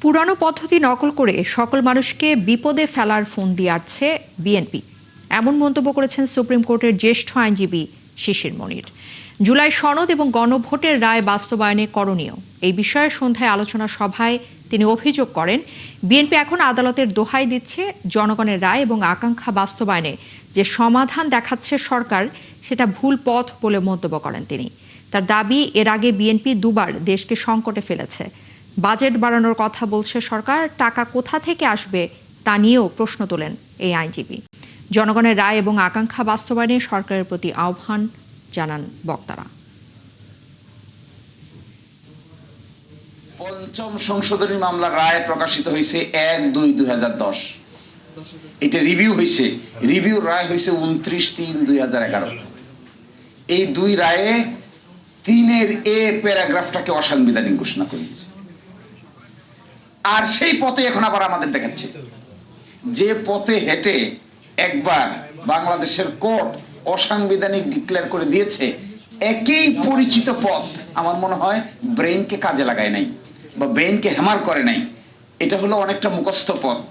পুরানো পদ্ধতি নকল করে সকল মানুষকে বিপদে ফেলার ফোন দিয়ে আসছে বিএনপি, এমন মন্তব্য করেছেন সুপ্রিম কোর্টের জ্যেষ্ঠ আইনজীবী শিশির মনির। জুলাই সনদ এবং গণভোটের রায় বাস্তবায়নে করণীয় এই বিষয়ে সন্ধ্যায় আলোচনা সভায় তিনি অভিযোগ করেন, বিএনপি এখন আদালতের দোহাই দিচ্ছে জনগণের রায় এবং আকাঙ্ক্ষা বাস্তবায়নে যে সমাধান দেখাচ্ছে সরকার, সেটা ভুল পথ বলে মন্তব্য করেন তিনি। তার দাবি, এর আগে বিএনপি দুবার দেশকে সংকটে ফেলেছে। বাজেট বাড়ানোর কথা বলছে সরকার, টাকা কোথা থেকে আসবে তা নিয়েও প্রশ্ন তোলেন এই আইনজীবী। জনগণের রায় এবং আকাঙ্ক্ষা বাস্তবায়নে সরকারের প্রতি আহ্বান জানান বক্তারা। পঞ্চম সংশোধনী মামলার রায় প্রকাশিত হয়েছে 1-2-2010। এটা রিভিউ হয়েছে, রিভিউ রায় হয়েছে 29-3-2011। এই দুই রায়ে 3-এর এ প্যারাগ্রাফটাকে অসাংবিধানিক ঘোষণা করেছে। আর সেই পথে এখন আবার আমাদের দেখাচ্ছে, যে পথে হেঁটে একবার বাংলাদেশের কোর্ট অসাংবিধানিক ডিক্লেয়ার করে দিয়েছে, একই পরিচিত পথ আমার মনে হয় ব্রেইনকে কাজে লাগায় নাই বা ব্রেইনকে হ্যামার করে নাই। এটা হলো অনেকটা মুখস্থ পথ।